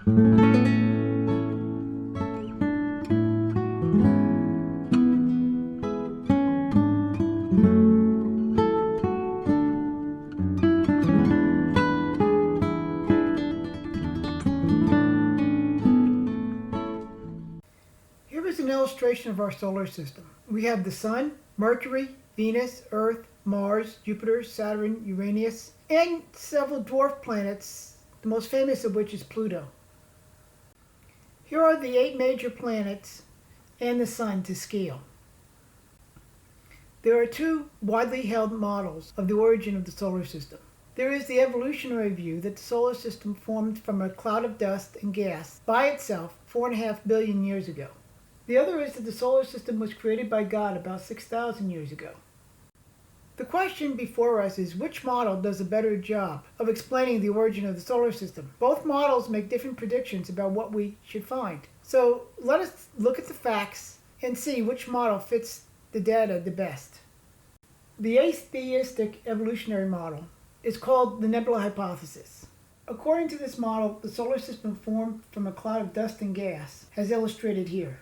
Here is an illustration of our solar system. We have the Sun, Mercury, Venus, Earth, Mars, Jupiter, Saturn, Uranus, and several dwarf planets, the most famous of which is Pluto. Here are the 8 major planets and the Sun to scale. There are 2 widely held models of the origin of the solar system. There is the evolutionary view that the solar system formed from a cloud of dust and gas by itself 4.5 billion years ago. The other is that the solar system was created by God about 6,000 years ago. The question before us is which model does a better job of explaining the origin of the solar system? Both models make different predictions about what we should find. So let us look at the facts and see which model fits the data the best. The atheistic evolutionary model is called the Nebula hypothesis. According to this model, the solar system formed from a cloud of dust and gas, as illustrated here.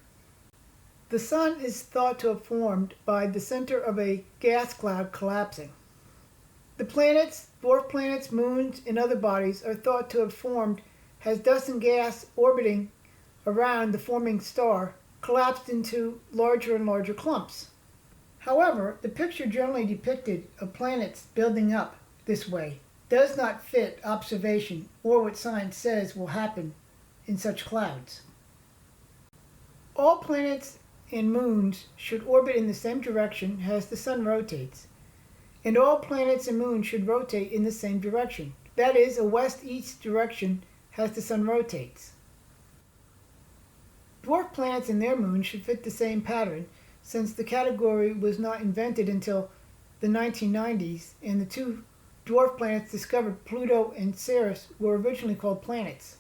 The Sun is thought to have formed by the center of a gas cloud collapsing. The planets, dwarf planets, moons, and other bodies are thought to have formed as dust and gas orbiting around the forming star collapsed into larger and larger clumps. However, the picture generally depicted of planets building up this way does not fit observation or what science says will happen in such clouds. All planets and moons should orbit in the same direction as the Sun rotates, and all planets and moons should rotate in the same direction. That is, a west-east direction as the Sun rotates. Dwarf planets and their moons should fit the same pattern, since the category was not invented until the 1990s, and the 2 dwarf planets discovered, Pluto and Ceres, were originally called planets.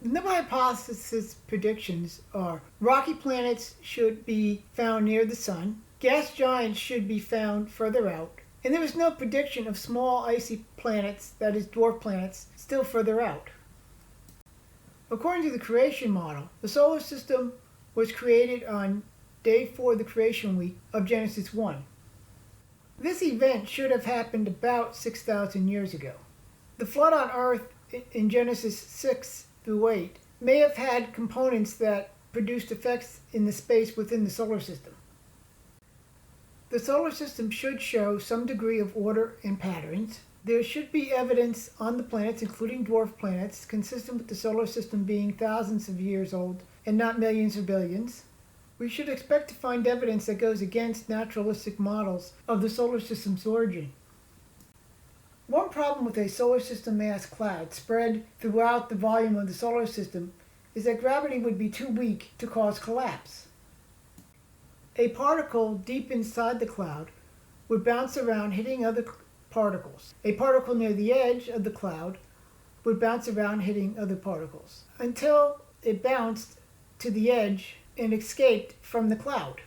The Nebula hypothesis predictions are rocky planets should be found near the Sun, gas giants should be found further out, and there is no prediction of small icy planets, that is dwarf planets, still further out. According to the creation model, the solar system was created on day 4 of the creation week of Genesis 1. This event should have happened about 6,000 years ago. The flood on Earth in Genesis 6 through 8 may have had components that produced effects in the space within the solar system. The solar system should show some degree of order and patterns. There should be evidence on the planets, including dwarf planets, consistent with the solar system being thousands of years old and not millions or billions. We should expect to find evidence that goes against naturalistic models of the solar system's origin. One problem with a solar system mass cloud spread throughout the volume of the solar system is that gravity would be too weak to cause collapse. A particle deep inside the cloud would bounce around hitting other particles. A particle near the edge of the cloud would bounce around hitting other particles until it bounced to the edge and escaped from the cloud.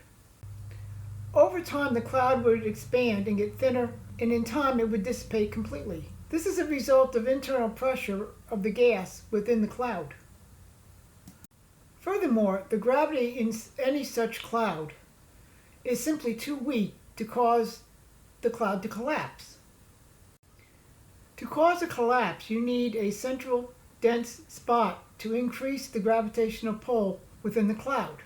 Over time, the cloud would expand and get thinner, and in time it would dissipate completely. This is a result of internal pressure of the gas within the cloud. Furthermore, the gravity in any such cloud is simply too weak to cause the cloud to collapse. To cause a collapse, you need a central dense spot to increase the gravitational pull within the cloud.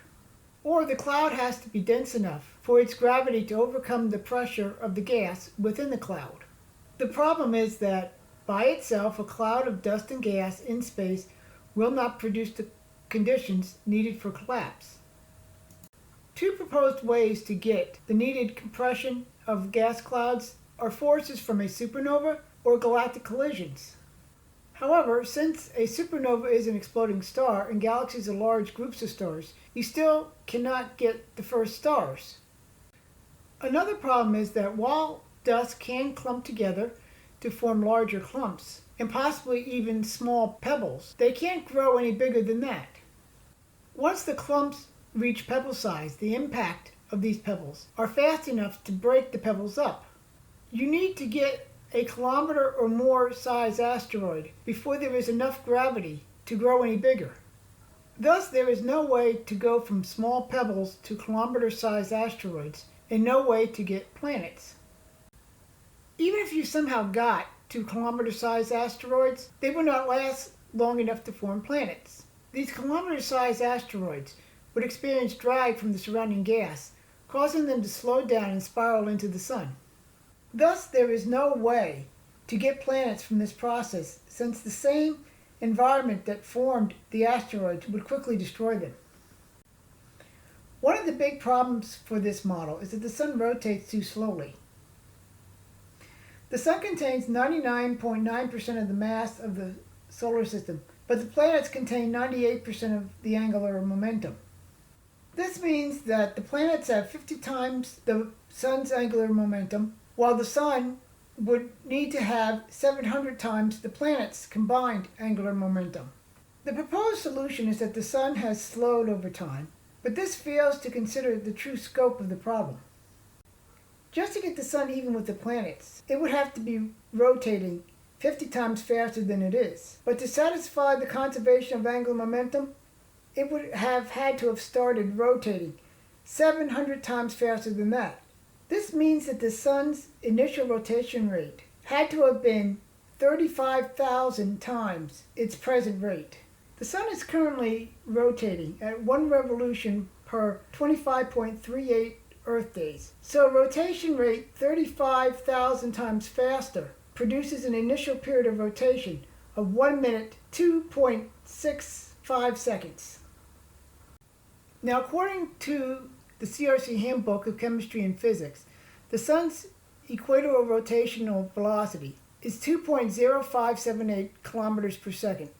Or the cloud has to be dense enough for its gravity to overcome the pressure of the gas within the cloud. The problem is that by itself, a cloud of dust and gas in space will not produce the conditions needed for collapse. 2 proposed ways to get the needed compression of gas clouds are forces from a supernova or galactic collisions. However, since a supernova is an exploding star and galaxies are large groups of stars, you still cannot get the first stars. Another problem is that while dust can clump together to form larger clumps, and possibly even small pebbles, they can't grow any bigger than that. Once the clumps reach pebble size, the impact of these pebbles are fast enough to break the pebbles up. You need to get a kilometer or more size asteroid before there is enough gravity to grow any bigger. Thus, there is no way to go from small pebbles to kilometer-sized asteroids, and no way to get planets. Even if you somehow got to kilometer-sized asteroids, they will not last long enough to form planets. These kilometer-sized asteroids would experience drag from the surrounding gas, causing them to slow down and spiral into the sun. Thus, there is no way to get planets from this process, since the same environment that formed the asteroids would quickly destroy them. One of the big problems for this model is that the sun rotates too slowly. The sun contains 99.9% of the mass of the solar system, but the planets contain 98% of the angular momentum. This means that the planets have 50 times the sun's angular momentum, while the sun would need to have 700 times the planet's combined angular momentum. The proposed solution is that the sun has slowed over time, but this fails to consider the true scope of the problem. Just to get the sun even with the planets, it would have to be rotating 50 times faster than it is. But to satisfy the conservation of angular momentum, it would have had to have started rotating 700 times faster than that. This means that the sun's initial rotation rate had to have been 35,000 times its present rate. The sun is currently rotating at 1 revolution per 25.38 Earth days. So a rotation rate 35,000 times faster produces an initial period of rotation of 1 minute 2.65 seconds. Now, according to the CRC Handbook of Chemistry and Physics, the sun's equatorial rotational velocity is 2.0578 kilometers per second.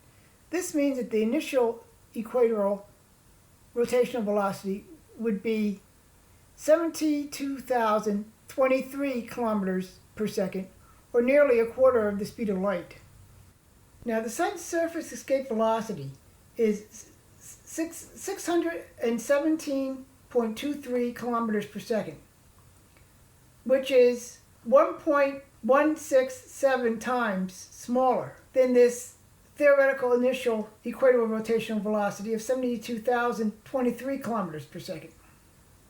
This means that the initial equatorial rotational velocity would be 72,023 kilometers per second, or nearly a quarter of the speed of light. Now, the sun's surface escape velocity is 617.23 kilometers per second, which is 1.167 times smaller than this theoretical initial equatorial rotational velocity of 72,023 kilometers per second.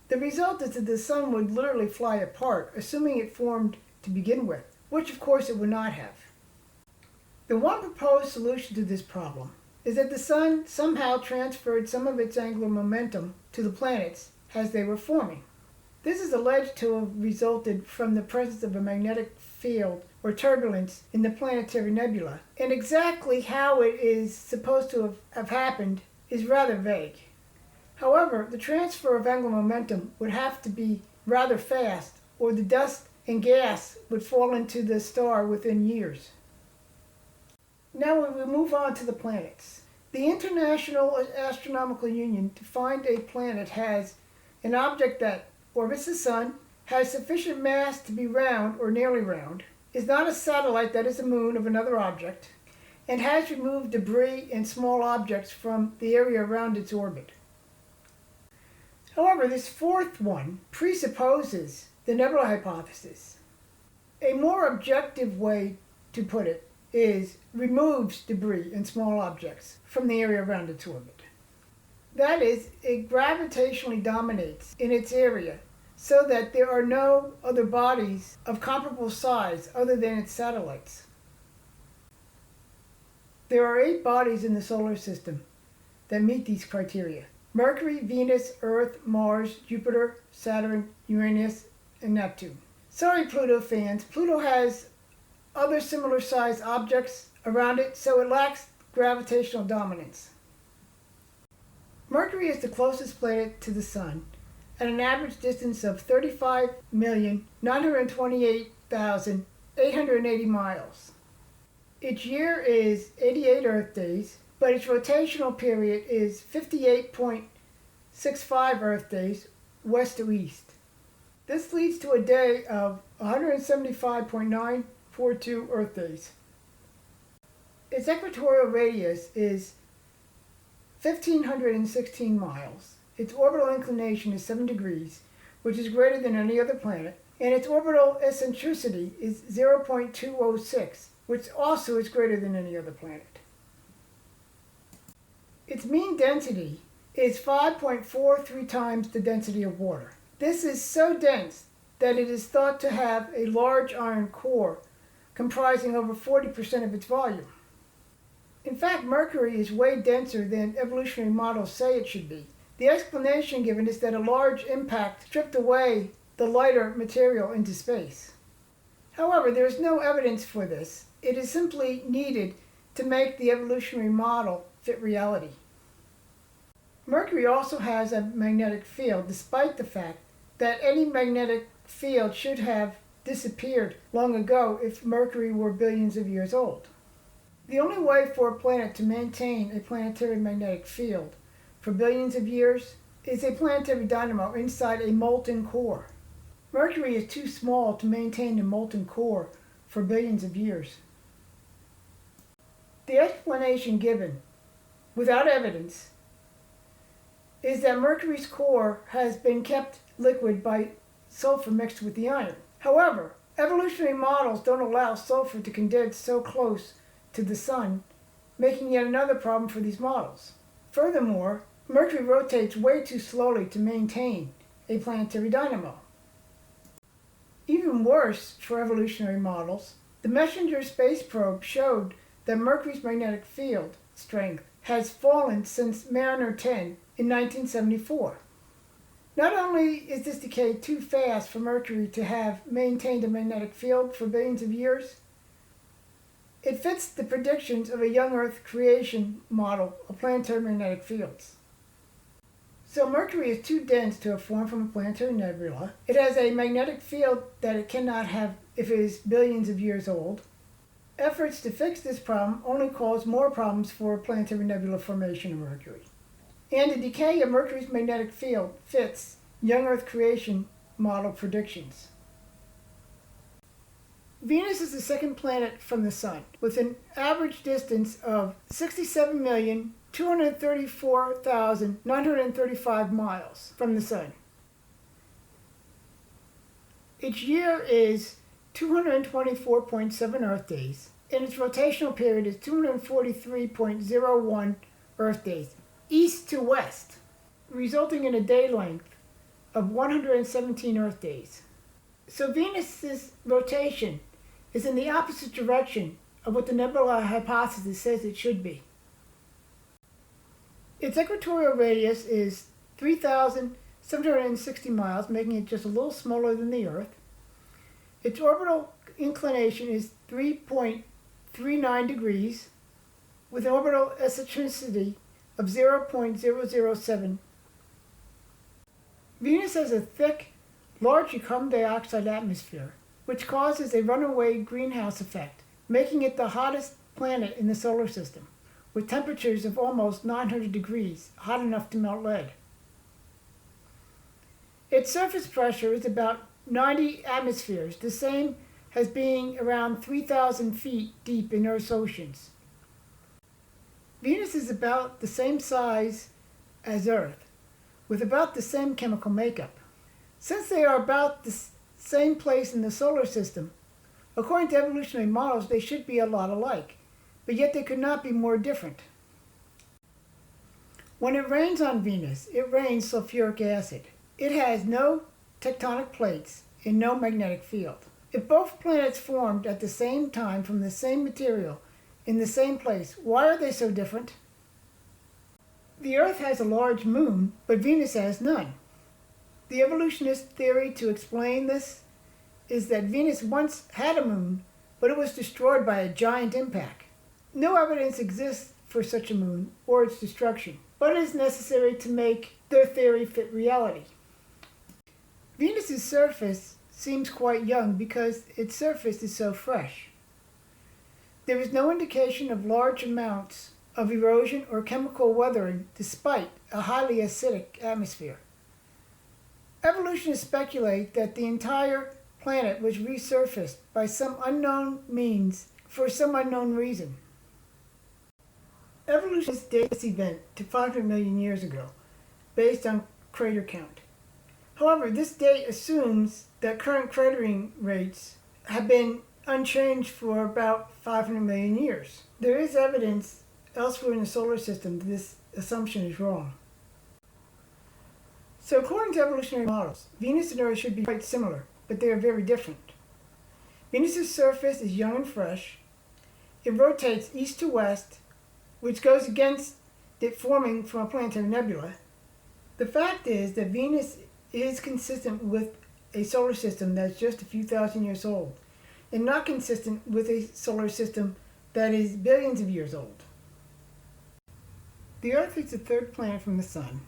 The result is that the sun would literally fly apart, assuming it formed to begin with, which of course it would not have. The one proposed solution to this problem is that the sun somehow transferred some of its angular momentum to the planets as they were forming. This is alleged to have resulted from the presence of a magnetic field or turbulence in the planetary nebula, and exactly how it is supposed to have happened is rather vague. However, the transfer of angular momentum would have to be rather fast, or the dust and gas would fall into the star within years. Now we will move on to the planets. The International Astronomical Union to find a planet has an object that orbits the sun, has sufficient mass to be round or nearly round, is not a satellite that is a moon of another object, and has removed debris and small objects from the area around its orbit. However, this fourth one presupposes the nebula hypothesis. A more objective way to put it is removes debris and small objects from the area around its orbit. That is, it gravitationally dominates in its area so that there are no other bodies of comparable size other than its satellites. There are 8 bodies in the solar system that meet these criteria: Mercury, Venus, Earth, Mars, Jupiter, Saturn, Uranus, and Neptune. Sorry, Pluto fans, Pluto has other similar sized objects around it, so it lacks gravitational dominance. Mercury is the closest planet to the Sun at an average distance of 35,928,880 miles. Its year is 88 Earth days, but its rotational period is 58.65 Earth days west to east. This leads to a day of 175.942 Earth days. Its equatorial radius is 1,516 miles. Its orbital inclination is 7 degrees, which is greater than any other planet. and its orbital eccentricity is 0.206, which also is greater than any other planet. Its mean density is 5.43 times the density of water. This is so dense that it is thought to have a large iron core comprising over 40% of its volume. In fact, Mercury is way denser than evolutionary models say it should be. The explanation given is that a large impact stripped away the lighter material into space. However, there is no evidence for this. It is simply needed to make the evolutionary model fit reality. Mercury also has a magnetic field, despite the fact that any magnetic field should have disappeared long ago if Mercury were billions of years old. The only way for a planet to maintain a planetary magnetic field for billions of years is a planetary dynamo inside a molten core. Mercury is too small to maintain a molten core for billions of years. The explanation given, without evidence, is that Mercury's core has been kept liquid by sulfur mixed with the iron. However, evolutionary models don't allow sulfur to condense so close to the Sun, making yet another problem for these models. Furthermore, Mercury rotates way too slowly to maintain a planetary dynamo. Even worse for evolutionary models, the Messenger space probe showed that Mercury's magnetic field strength has fallen since Mariner 10 in 1974. Not only is this decay too fast for Mercury to have maintained a magnetic field for billions of years, it fits the predictions of a young Earth creation model of planetary magnetic fields. So Mercury is too dense to have formed from a planetary nebula. It has a magnetic field that it cannot have if it is billions of years old. Efforts to fix this problem only cause more problems for planetary nebula formation of Mercury. And the decay of Mercury's magnetic field fits young Earth creation model predictions. Venus is the second planet from the Sun, with an average distance of 67,234,935 miles from the Sun. Its year is 224.7 Earth days, and its rotational period is 243.01 Earth days, east to west, resulting in a day length of 117 Earth days. So Venus's rotation is in the opposite direction of what the nebula hypothesis says it should be. Its equatorial radius is 3,760 miles, making it just a little smaller than the Earth. Its orbital inclination is 3.39 degrees, with an orbital eccentricity of 0.007. Venus has a thick, largely carbon dioxide atmosphere, which causes a runaway greenhouse effect, making it the hottest planet in the solar system, with temperatures of almost 900 degrees, hot enough to melt lead. Its surface pressure is about 90 atmospheres, the same as being around 3,000 feet deep in Earth's oceans. Venus is about the same size as Earth, with about the same chemical makeup. Since they are about the same place in the solar system, according to evolutionary models, they should be a lot alike, but yet they could not be more different. When it rains on Venus, it rains sulfuric acid. It has no tectonic plates and no magnetic field. If both planets formed at the same time from the same material in the same place, why are they so different? The Earth has a large moon, but Venus has none. The evolutionist theory to explain this is that Venus once had a moon, but it was destroyed by a giant impact. No evidence exists for such a moon or its destruction, but it is necessary to make their theory fit reality. Venus's surface seems quite young because its surface is so fresh. There is no indication of large amounts of erosion or chemical weathering despite a highly acidic atmosphere. Evolutionists speculate that the entire planet was resurfaced by some unknown means for some unknown reason. Evolutionists date this event to 500 million years ago, based on crater count. However, this date assumes that current cratering rates have been unchanged for about 500 million years. There is evidence elsewhere in the solar system that this assumption is wrong. So according to evolutionary models, Venus and Earth should be quite similar, but they are very different. Venus's surface is young and fresh. It rotates east to west, which goes against it forming from a planetary nebula. The fact is that Venus is consistent with a solar system that's just a few thousand years old, and not consistent with a solar system that is billions of years old. The Earth is the third planet from the Sun,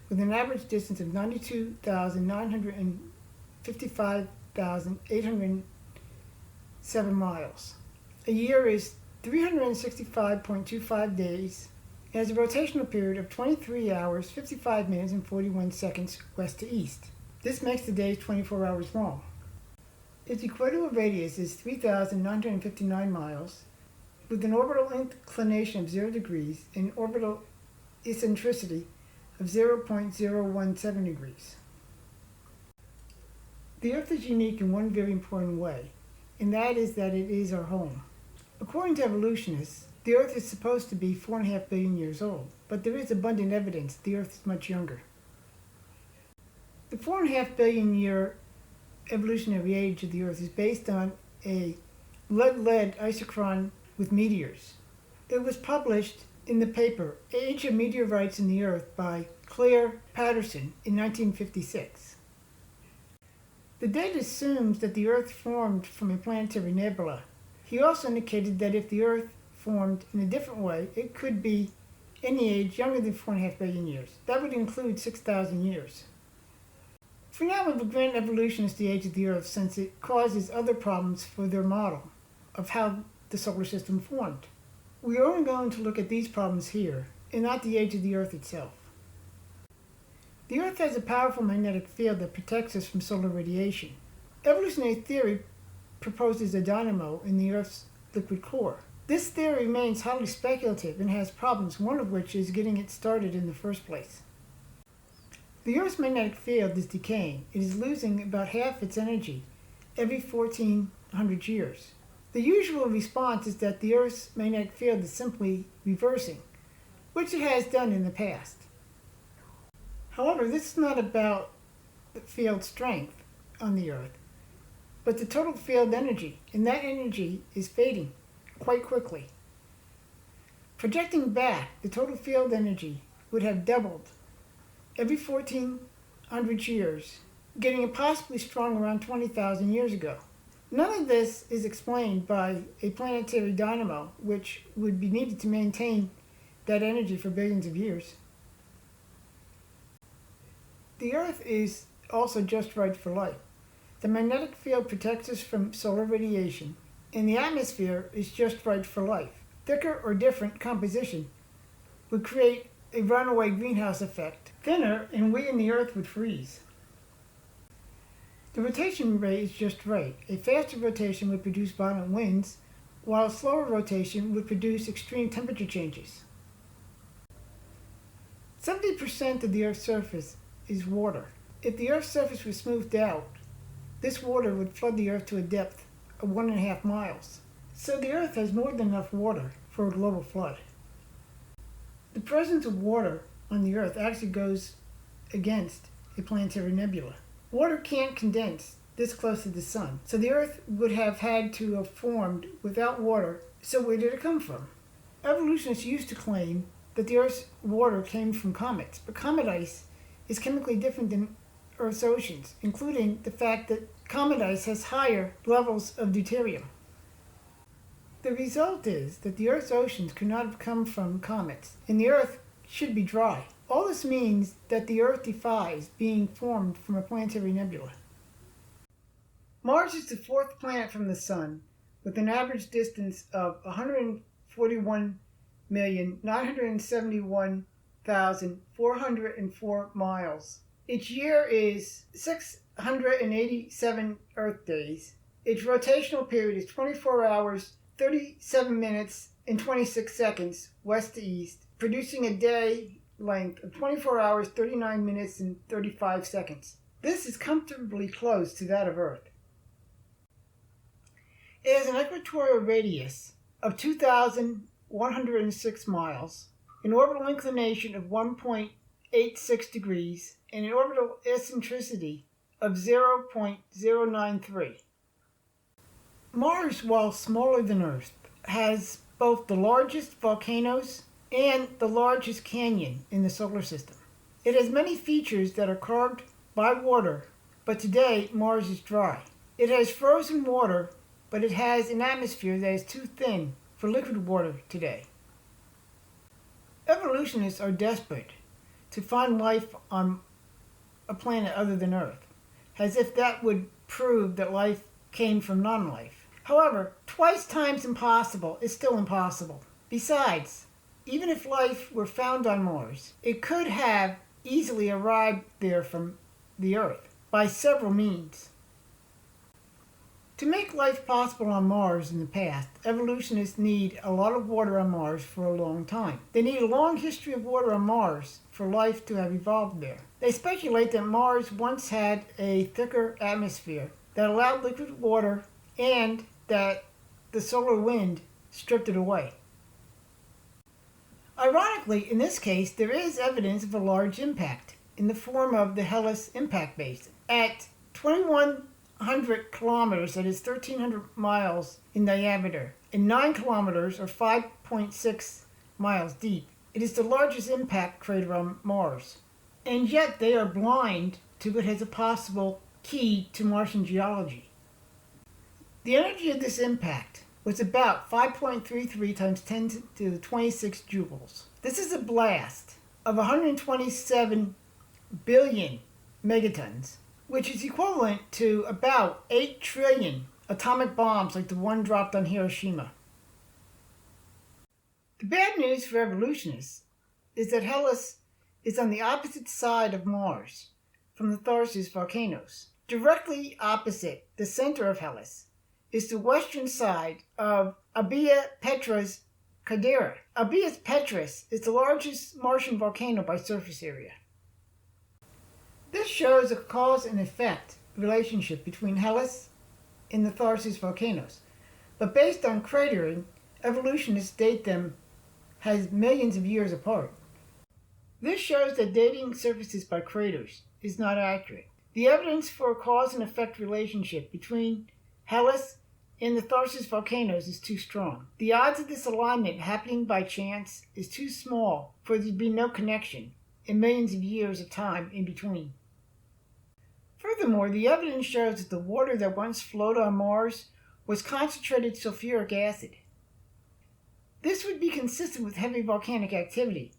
with an average distance of 92,955,807 miles. A year is 365.25 days, and has a rotational period of 23 hours, 55 minutes, and 41 seconds west to east. This makes the days 24 hours long. Its equatorial radius is 3,959 miles, with an orbital inclination of 0 degrees and orbital eccentricity of 0.017 degrees. The Earth is unique in one very important way, and that is that it is our home. According to evolutionists, the Earth is supposed to be 4.5 billion years old, but there is abundant evidence the Earth is much younger. The 4.5 billion year evolutionary age of the Earth is based on a lead-lead isochron with meteors. It was published in the paper Age of Meteorites in the Earth by Claire Patterson in 1956. The date assumes that the Earth formed from a planetary nebula. He also indicated that if the Earth formed in a different way, it could be any age younger than 4.5 billion years. That would include 6,000 years. For now, we will grant evolutionists the age of the Earth since it causes other problems for their model of how the solar system formed. We are only going to look at these problems here, and not the age of the Earth itself. The Earth has a powerful magnetic field that protects us from solar radiation. Evolutionary theory proposes a dynamo in the Earth's liquid core. This theory remains highly speculative and has problems, one of which is getting it started in the first place. The Earth's magnetic field is decaying. It is losing about half its energy every 1,400 years. The usual response is that the Earth's magnetic field is simply reversing, which it has done in the past. However, this is not about the field strength on the Earth, but the total field energy, and that energy is fading quite quickly. Projecting back, the total field energy would have doubled every 1,400 years, getting impossibly strong around 20,000 years ago. None of this is explained by a planetary dynamo, which would be needed to maintain that energy for billions of years. The Earth is also just right for life. The magnetic field protects us from solar radiation, and the atmosphere is just right for life. Thicker or different composition would create a runaway greenhouse effect. Thinner, and we and the Earth would freeze. The rotation rate is just right. A faster rotation would produce violent winds, while a slower rotation would produce extreme temperature changes. 70% of the Earth's surface is water. If the Earth's surface was smoothed out, this water would flood the Earth to a depth of 1.5 miles. So the Earth has more than enough water for a global flood. The presence of water on the Earth actually goes against a planetary nebula. Water can't condense this close to the Sun, so the Earth would have had to have formed without water. So where did it come from? Evolutionists used to claim that the Earth's water came from comets, but comet ice is chemically different than Earth's oceans, including the fact that comet ice has higher levels of deuterium. The result is that the Earth's oceans could not have come from comets, and the Earth should be dry. All this means that the Earth defies being formed from a planetary nebula. Mars is the fourth planet from the Sun, with an average distance of 141,971,404 miles. Its year is 687 Earth days. Its rotational period is 24 hours, 37 minutes, and 26 seconds west to east, producing a day length of 24 hours, 39 minutes, and 35 seconds. This is comfortably close to that of Earth. It has an equatorial radius of 2,106 miles, an orbital inclination of 1.86 degrees, and an orbital eccentricity of 0.093. Mars, while smaller than Earth, has both the largest volcanoes and the largest canyon in the solar system. It has many features that are carved by water, but today Mars is dry. It has frozen water, but it has an atmosphere that is too thin for liquid water today. Evolutionists are desperate to find life on a planet other than Earth, as if that would prove that life came from non-life. However, twice times impossible is still impossible. Besides, even if life were found on Mars, it could have easily arrived there from the Earth by several means. To make life possible on Mars in the past, evolutionists need a lot of water on Mars for a long time. They need a long history of water on Mars for life to have evolved there. They speculate that Mars once had a thicker atmosphere that allowed liquid water and that the solar wind stripped it away. Ironically, in this case, there is evidence of a large impact in the form of the Hellas impact basin. At 2,100 kilometers, that is 1,300 miles in diameter, and 9 kilometers or 5.6 miles deep, it is the largest impact crater on Mars. And yet they are blind to it as a possible key to Martian geology. The energy of this impact was about 5.33 times 10 to the 26 joules. This is a blast of 127 billion megatons, which is equivalent to about 8 trillion atomic bombs like the one dropped on Hiroshima. The bad news for evolutionists is that Hellas is on the opposite side of Mars from the Tharsis volcanoes. Directly opposite the center of Hellas is the western side of Abia Petra's caldera. Abia Petra's is the largest Martian volcano by surface area. This shows a cause and effect relationship between Hellas and the Tharsis volcanoes, but based on cratering, evolutionists date them as millions of years apart. This shows that dating surfaces by craters is not accurate. The evidence for a cause and effect relationship between Hellas and the Tharsis volcanoes is too strong. The odds of this alignment happening by chance is too small for there to be no connection in millions of years of time in between. Furthermore, the evidence shows that the water that once flowed on Mars was concentrated sulfuric acid. This would be consistent with heavy volcanic activity.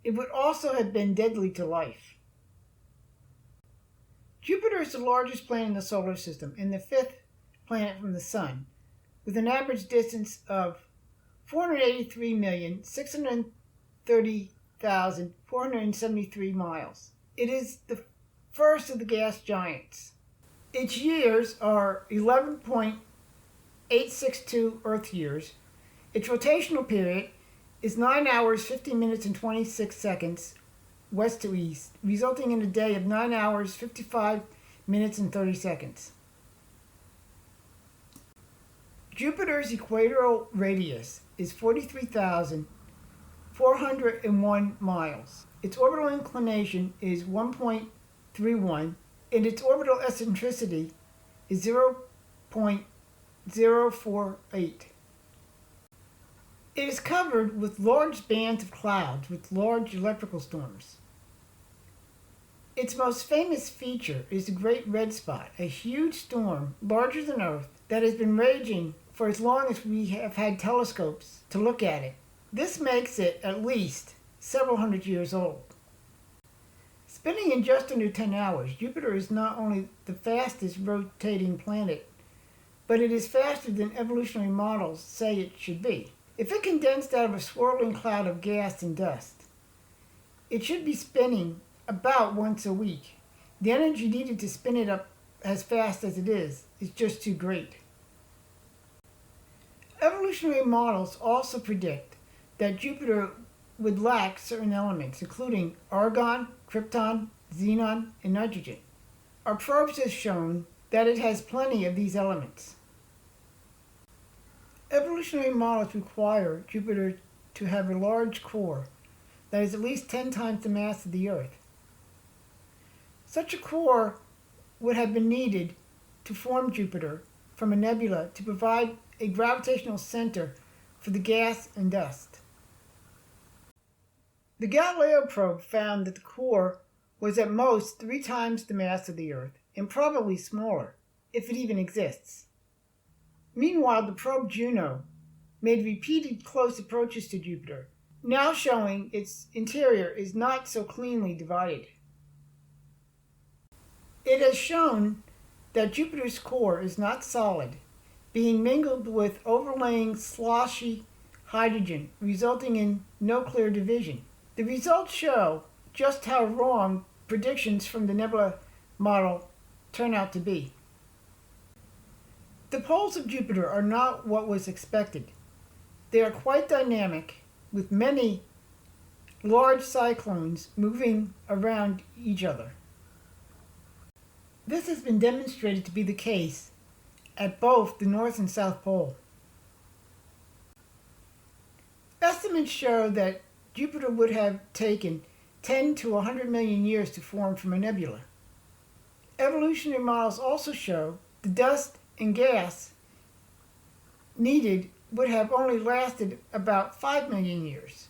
It would also have been deadly to life. Jupiter is the largest planet in the solar system and the fifth planet from the Sun, with an average distance of 483,630,473 miles. It is the first of the gas giants. Its years are 11.862 Earth years. Its rotational period is 9 hours, 50 minutes, and 26 seconds west to east, resulting in a day of 9 hours, 55 minutes, and 30 seconds. Jupiter's equatorial radius is 43,401 miles. Its orbital inclination is 1.31, and its orbital eccentricity is 0.048. It is covered with large bands of clouds with large electrical storms. Its most famous feature is the Great Red Spot, a huge storm larger than Earth that has been raging for as long as we have had telescopes to look at it. This makes it at least several hundred years old. Spinning in just under 10 hours, Jupiter is not only the fastest rotating planet, but it is faster than evolutionary models say it should be. If it condensed out of a swirling cloud of gas and dust, it should be spinning about once a week. The energy needed to spin it up as fast as it is just too great. Evolutionary models also predict that Jupiter would lack certain elements, including argon, krypton, xenon, and nitrogen. Our probes have shown that it has plenty of these elements. Evolutionary models require Jupiter to have a large core that is at least 10 times the mass of the Earth. Such a core would have been needed to form Jupiter from a nebula to provide a gravitational center for the gas and dust. The Galileo probe found that the core was at most 3 times the mass of the Earth, and probably smaller, if it even exists. Meanwhile, the probe Juno made repeated close approaches to Jupiter, now showing its interior is not so cleanly divided. It has shown that Jupiter's core is not solid, being mingled with overlaying sloshy hydrogen, resulting in no clear division. The results show just how wrong predictions from the Nebula model turn out to be. The poles of Jupiter are not what was expected. They are quite dynamic, with many large cyclones moving around each other. This has been demonstrated to be the case at both the North and South Pole. Estimates show that Jupiter would have taken 10 to 100 million years to form from a nebula. Evolutionary models also show the dust and gas needed would have only lasted about 5 million years.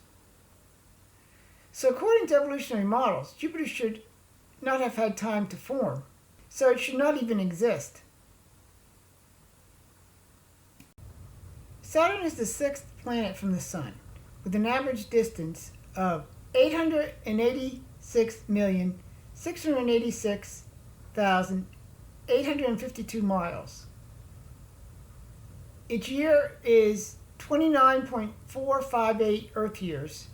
So according to evolutionary models, Jupiter should not have had time to form, so it should not even exist. Saturn is the 6th planet from the Sun, with an average distance of 886,686,852 miles. Its year is 29.458 Earth years.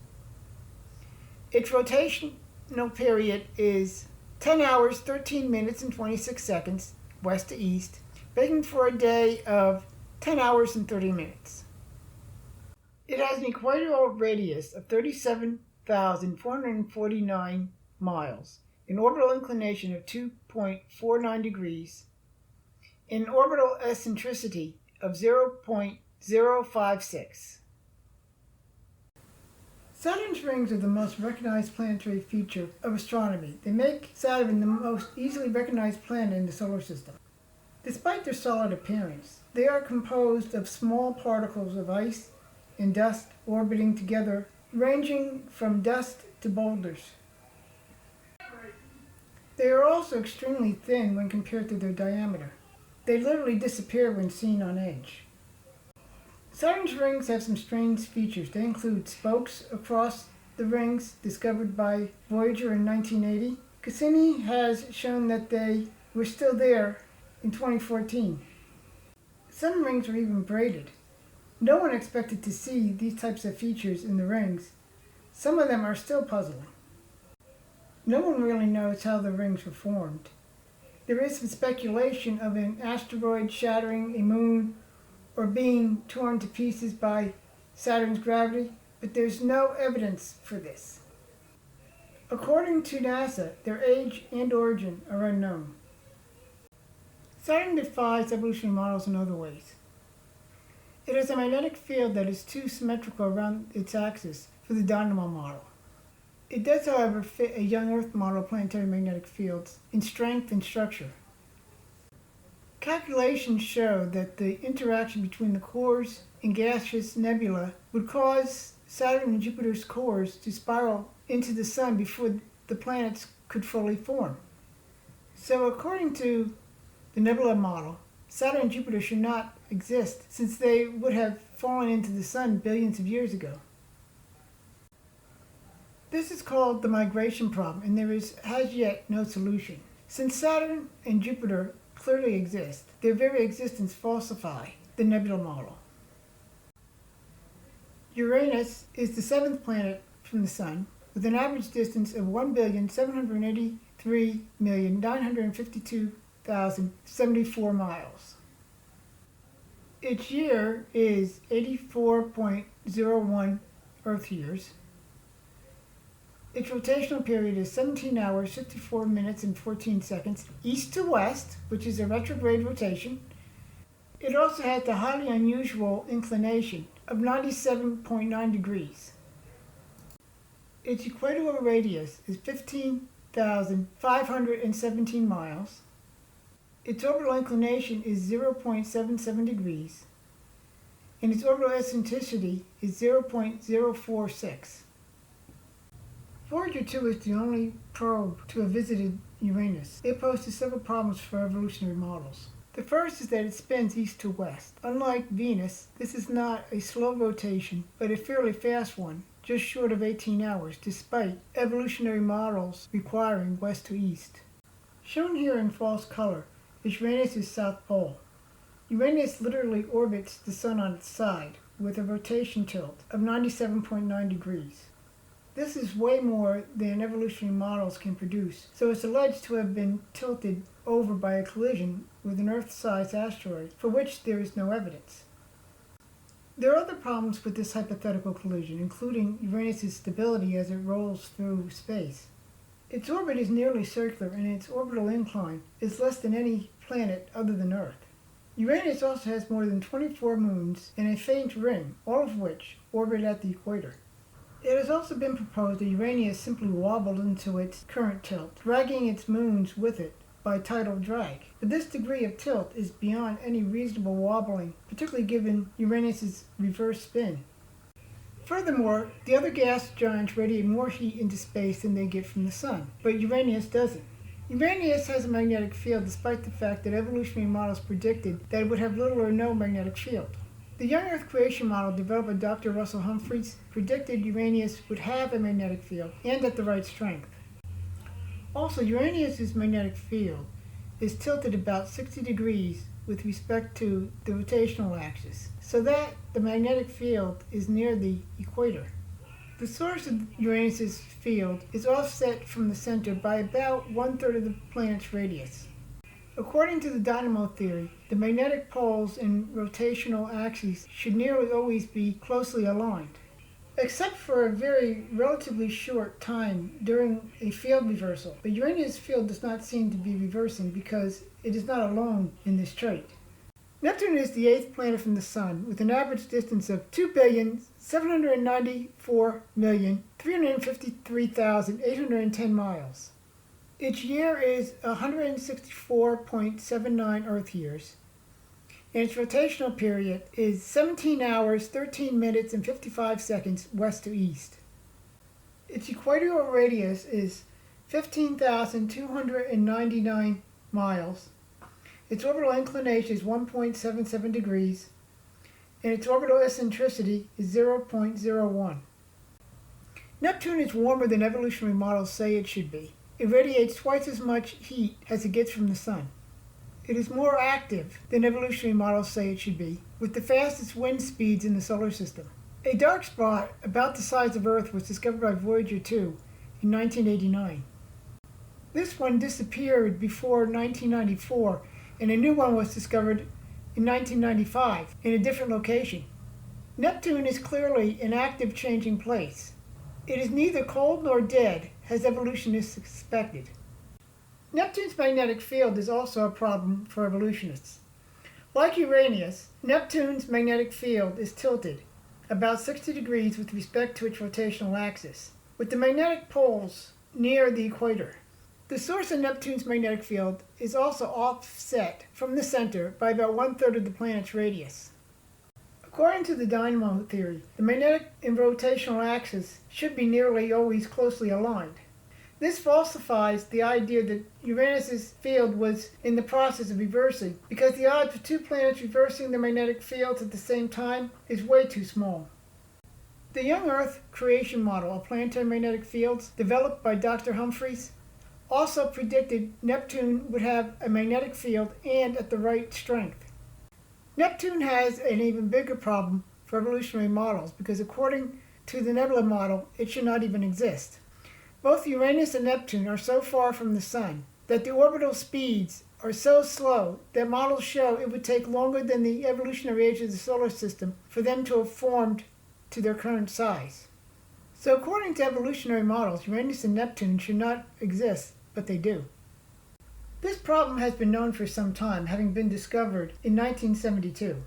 Its rotational period is 10 hours, 13 minutes, and 26 seconds, west to east, making for a day of 10 hours and 30 minutes. It has an equatorial radius of 37,449 miles, an orbital inclination of 2.49 degrees, and an orbital eccentricity of 0.056. Saturn's rings are the most recognized planetary feature of astronomy. They make Saturn the most easily recognized planet in the solar system. Despite their solid appearance, they are composed of small particles of ice and dust orbiting together, ranging from dust to boulders. They are also extremely thin when compared to their diameter. They literally disappear when seen on edge. Saturn's rings have some strange features. They include spokes across the rings discovered by Voyager in 1980. Cassini has shown that they were still there in 2014. Some rings were even braided. No one expected to see these types of features in the rings. Some of them are still puzzling. No one really knows how the rings were formed. There is some speculation of an asteroid shattering a moon or being torn to pieces by Saturn's gravity, but there's no evidence for this. According to NASA, their age and origin are unknown. Saturn defies evolutionary models in other ways. It has a magnetic field that is too symmetrical around its axis for the dynamo model. It does, however, fit a young Earth model of planetary magnetic fields in strength and structure. Calculations show that the interaction between the cores in gaseous nebula would cause Saturn and Jupiter's cores to spiral into the Sun before the planets could fully form. So according to the Nebula model, Saturn and Jupiter should not exist since they would have fallen into the Sun billions of years ago. This is called the migration problem, and there is as yet no solution. Since Saturn and Jupiter clearly exist, their very existence falsify the nebula model. Uranus is the 7th planet from the Sun, with an average distance of 1,783,952,074 miles. Its year is 84.01 Earth years. Its rotational period is 17 hours, 54 minutes, and 14 seconds, east to west, which is a retrograde rotation. It also has the highly unusual inclination of 97.9 degrees. Its equatorial radius is 15,517 miles. Its orbital inclination is 0.77 degrees, and its orbital eccentricity is 0.046. Voyager 2 is the only probe to have visited Uranus. It poses several problems for evolutionary models. The first is that it spins east to west. Unlike Venus, this is not a slow rotation, but a fairly fast one, just short of 18 hours, despite evolutionary models requiring west to east. Shown here in false color is Uranus' south pole. Uranus literally orbits the Sun on its side, with a rotation tilt of 97.9 degrees. This is way more than evolutionary models can produce, so it's alleged to have been tilted over by a collision with an Earth-sized asteroid, for which there is no evidence. There are other problems with this hypothetical collision, including Uranus' stability as it rolls through space. Its orbit is nearly circular, and its orbital incline is less than any planet other than Earth. Uranus also has more than 24 moons and a faint ring, all of which orbit at the equator. It has also been proposed that Uranus simply wobbled into its current tilt, dragging its moons with it by tidal drag. But this degree of tilt is beyond any reasonable wobbling, particularly given Uranus' reverse spin. Furthermore, the other gas giants radiate more heat into space than they get from the Sun, but Uranus doesn't. Uranus has a magnetic field despite the fact that evolutionary models predicted that it would have little or no magnetic field. The young Earth creation model developed by Dr. Russell Humphreys predicted Uranus would have a magnetic field and at the right strength. Also, Uranus' magnetic field is tilted about 60 degrees with respect to the rotational axis, so that the magnetic field is near the equator. The source of Uranus' field is offset from the center by about 1/3 of the planet's radius. According to the dynamo theory, the magnetic poles and rotational axes should nearly always be closely aligned. Except for a very relatively short time during a field reversal, the Uranus field does not seem to be reversing because it is not alone in this trait. Neptune is the 8th planet from the Sun, with an average distance of 2,794,353,810 miles. Its year is 164.79 Earth years, and its rotational period is 17 hours, 13 minutes, and 55 seconds west to east. Its equatorial radius is 15,299 miles. Its orbital inclination is 1.77 degrees, and its orbital eccentricity is 0.01. Neptune is warmer than evolutionary models say it should be. It radiates twice as much heat as it gets from the Sun. It is more active than evolutionary models say it should be, with the fastest wind speeds in the solar system. A dark spot about the size of Earth was discovered by Voyager 2 in 1989. This one disappeared before 1994, and a new one was discovered in 1995 in a different location. Neptune is clearly an active changing place. It is neither cold nor dead, as evolutionists expected. Neptune's magnetic field is also a problem for evolutionists. Like Uranus, Neptune's magnetic field is tilted about 60 degrees with respect to its rotational axis, with the magnetic poles near the equator. The source of Neptune's magnetic field is also offset from the center by about 1/3 of the planet's radius. According to the dynamo theory, the magnetic and rotational axis should be nearly always closely aligned. This falsifies the idea that Uranus' field was in the process of reversing, because the odds of two planets reversing their magnetic fields at the same time is way too small. The young Earth creation model of planetary magnetic fields, developed by Dr. Humphreys, also predicted Neptune would have a magnetic field and at the right strength. Neptune has an even bigger problem for evolutionary models because according to the Nebula model, it should not even exist. Both Uranus and Neptune are so far from the Sun that the orbital speeds are so slow that models show it would take longer than the evolutionary age of the solar system for them to have formed to their current size. So according to evolutionary models, Uranus and Neptune should not exist, but they do. This problem has been known for some time, having been discovered in 1972.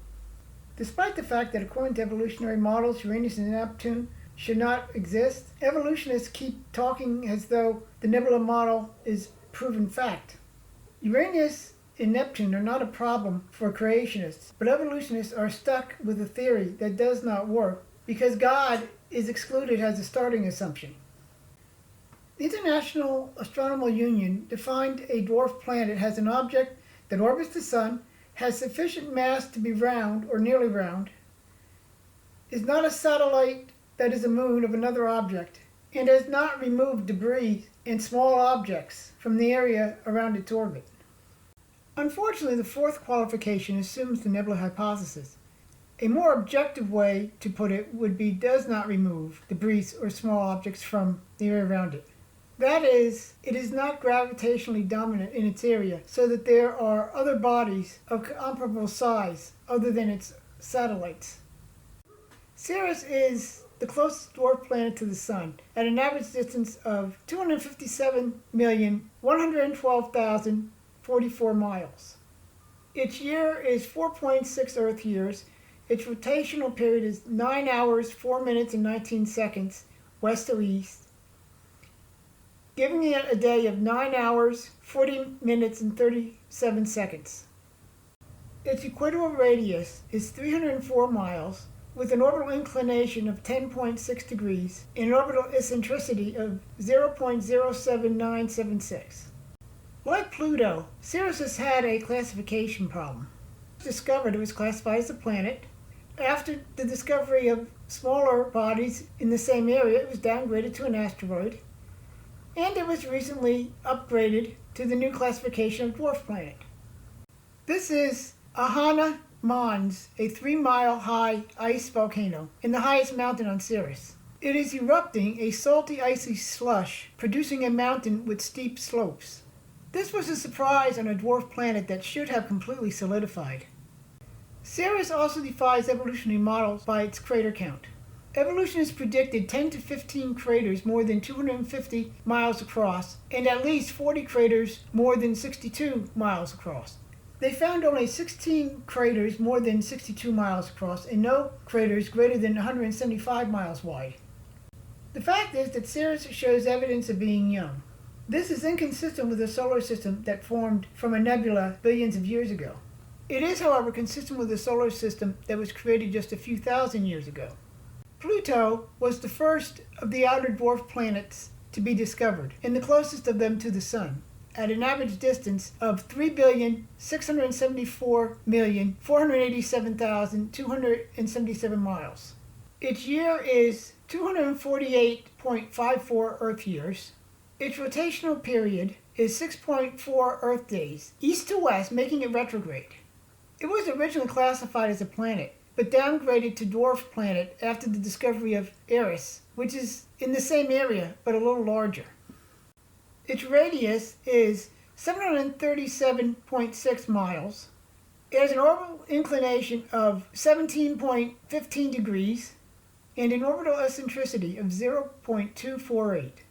Despite the fact that according to evolutionary models, Uranus and Neptune should not exist, evolutionists keep talking as though the Nebula model is proven fact. Uranus and Neptune are not a problem for creationists, but evolutionists are stuck with a theory that does not work because God is excluded as a starting assumption. The International Astronomical Union defined a dwarf planet as an object that orbits the Sun, has sufficient mass to be round or nearly round, is not a satellite that is a moon of another object, and has not removed debris and small objects from the area around its orbit. Unfortunately, the fourth qualification assumes the nebula hypothesis. A more objective way to put it would be does not remove debris or small objects from the area around it. That is, it is not gravitationally dominant in its area, so that there are other bodies of comparable size other than its satellites. Ceres is the closest dwarf planet to the Sun at an average distance of 257,112,044 miles. Its year is 4.6 Earth years. Its rotational period is 9 hours, 4 minutes, and 19 seconds west to east, giving it a day of 9 hours, 40 minutes, and 37 seconds. Its equatorial radius is 304 miles, with an orbital inclination of 10.6 degrees and an orbital eccentricity of 0.07976. Like Pluto, Ceres has had a classification problem. Discovered, it was classified as a planet. After the discovery of smaller bodies in the same area, it was downgraded to an asteroid, and it was recently upgraded to the new classification of dwarf planet. This is Uranus Moons, a 3-mile-high ice volcano in the highest mountain on Ceres. It is erupting a salty, icy slush, producing a mountain with steep slopes. This was a surprise on a dwarf planet that should have completely solidified. Ceres also defies evolutionary models by its crater count. Evolutionists predicted 10 to 15 craters more than 250 miles across, and at least 40 craters more than 62 miles across. They found only 16 craters more than 62 miles across, and no craters greater than 175 miles wide. The fact is that Ceres shows evidence of being young. This is inconsistent with a solar system that formed from a nebula billions of years ago. It is, however, consistent with a solar system that was created just a few thousand years ago. Pluto was the first of the outer dwarf planets to be discovered, and the closest of them to the Sun, at an average distance of 3,674,487,277 miles. Its year is 248.54 Earth years. Its rotational period is 6.4 Earth days, east to west, making it retrograde. It was originally classified as a planet, but downgraded to dwarf planet after the discovery of Ceres, which is in the same area but a little larger. Its radius is 737.6 miles. It has an orbital inclination of 17.15 degrees and an orbital eccentricity of 0.248.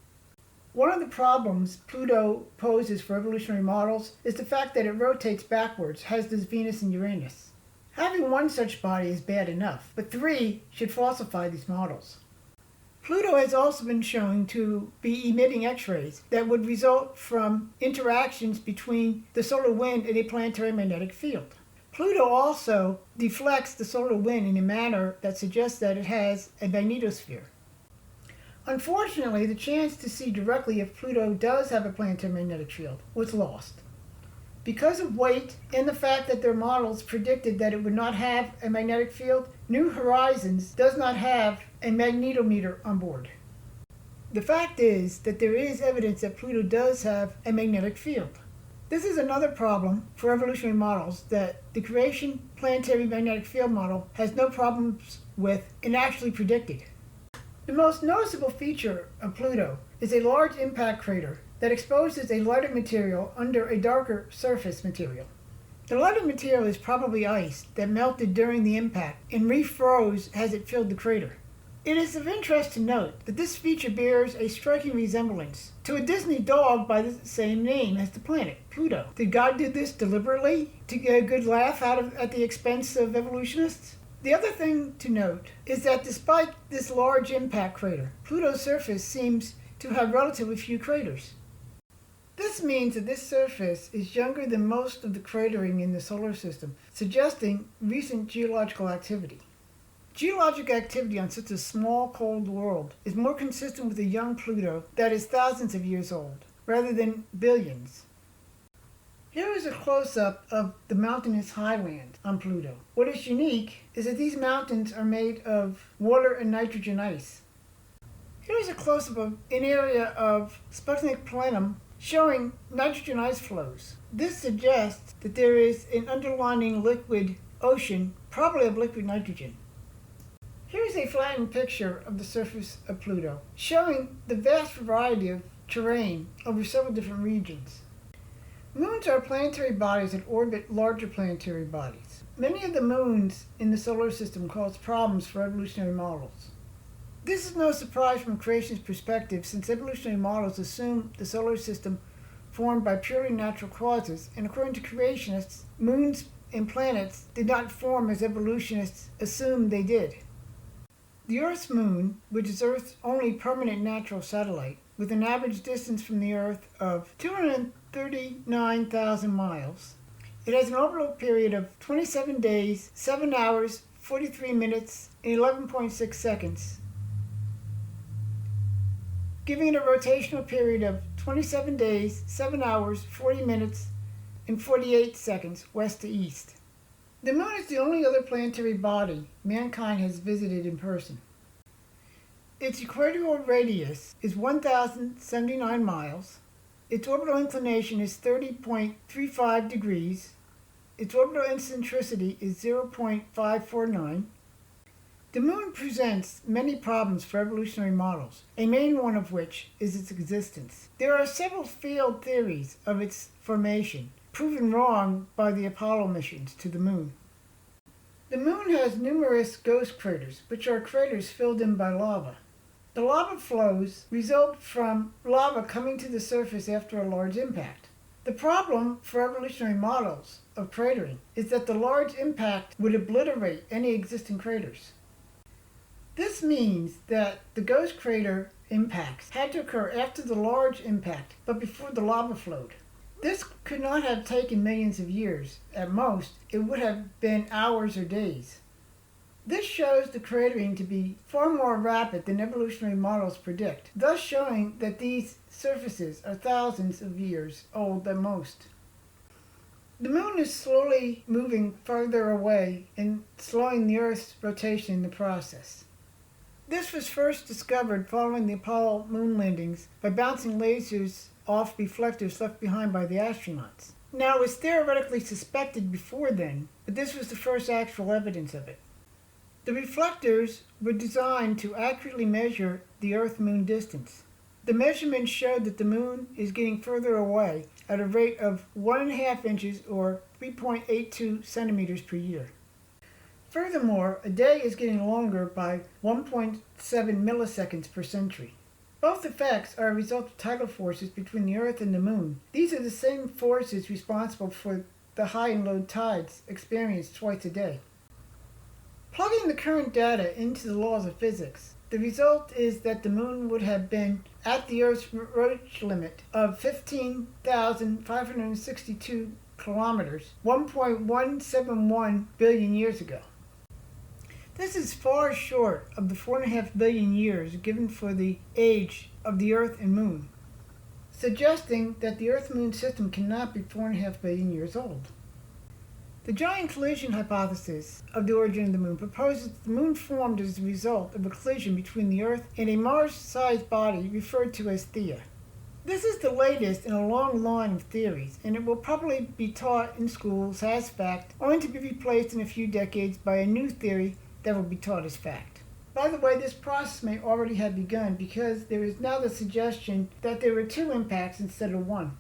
One of the problems Pluto poses for evolutionary models is the fact that it rotates backwards, as does Venus and Uranus. Having one such body is bad enough, but 3 should falsify these models. Pluto has also been shown to be emitting X-rays that would result from interactions between the solar wind and a planetary magnetic field. Pluto also deflects the solar wind in a manner that suggests that it has a magnetosphere. Unfortunately, the chance to see directly if Pluto does have a planetary magnetic field was lost. Because of weight and the fact that their models predicted that it would not have a magnetic field, New Horizons does not have a magnetometer on board. The fact is that there is evidence that Pluto does have a magnetic field. This is another problem for evolutionary models that the Creation Planetary Magnetic Field model has no problems with and actually predicted. The most noticeable feature of Pluto is a large impact crater that exposes a lighter material under a darker surface material. The lighter material is probably ice that melted during the impact and refroze as it filled the crater. It is of interest to note that this feature bears a striking resemblance to a Disney dog by the same name as the planet, Pluto. Did God do this deliberately to get a good laugh at the expense of evolutionists? The other thing to note is that despite this large impact crater, Pluto's surface seems to have relatively few craters. This means that this surface is younger than most of the cratering in the solar system, suggesting recent geological activity. Geologic activity on such a small, cold world is more consistent with a young Pluto that is thousands of years old, rather than billions. Here is a close-up of the mountainous highlands on Pluto. What is unique is that these mountains are made of water and nitrogen ice. Here is a close-up of an area of Sputnik Planum showing nitrogen ice flows. This suggests that there is an underlying liquid ocean, probably of liquid nitrogen. Here is a flattened picture of the surface of Pluto, showing the vast variety of terrain over several different regions. Moons are planetary bodies that orbit larger planetary bodies. Many of the moons in the solar system cause problems for evolutionary models. This is no surprise from creationist perspective, since evolutionary models assume the solar system formed by purely natural causes, and according to creationists, moons and planets did not form as evolutionists assumed they did. The Earth's moon, which is Earth's only permanent natural satellite, with an average distance from the Earth of 239,000 miles, it has an orbital period of 27 days, 7 hours, 43 minutes, and 11.6 seconds, giving it a rotational period of 27 days, 7 hours, 40 minutes, and 48 seconds west to east. The Moon is the only other planetary body mankind has visited in person. Its equatorial radius is 1,079 miles. Its orbital inclination is 30.35 degrees. Its orbital eccentricity is 0.549. The Moon presents many problems for evolutionary models, a main one of which is its existence. There are several failed theories of its formation, proven wrong by the Apollo missions to the Moon. The Moon has numerous ghost craters, which are craters filled in by lava. The lava flows result from lava coming to the surface after a large impact. The problem for evolutionary models of cratering is that the large impact would obliterate any existing craters. This means that the ghost crater impacts had to occur after the large impact, but before the lava flowed. This could not have taken millions of years. At most, it would have been hours or days. This shows the cratering to be far more rapid than evolutionary models predict, thus showing that these surfaces are thousands of years old at most. The Moon is slowly moving farther away and slowing the Earth's rotation in the process. This was first discovered following the Apollo moon landings by bouncing lasers off reflectors left behind by the astronauts. Now, it was theoretically suspected before then, but this was the first actual evidence of it. The reflectors were designed to accurately measure the Earth-Moon distance. The measurements showed that the Moon is getting further away at a rate of 1.5 inches or 3.82 centimeters per year. Furthermore, a day is getting longer by 1.7 milliseconds per century. Both effects are a result of tidal forces between the Earth and the Moon. These are the same forces responsible for the high and low tides experienced twice a day. Plugging the current data into the laws of physics, the result is that the Moon would have been at the Earth's roche limit of 15,562 kilometers 1.171 billion years ago. This is far short of the 4.5 billion years given for the age of the Earth and Moon, suggesting that the Earth-Moon system cannot be 4.5 billion years old. The giant collision hypothesis of the origin of the Moon proposes that the Moon formed as a result of a collision between the Earth and a Mars-sized body referred to as Theia. This is the latest in a long line of theories, and it will probably be taught in schools as fact, only to be replaced in a few decades by a new theory that will be taught as fact. By the way, this process may already have begun because there is now the suggestion that there were 2 impacts instead of 1.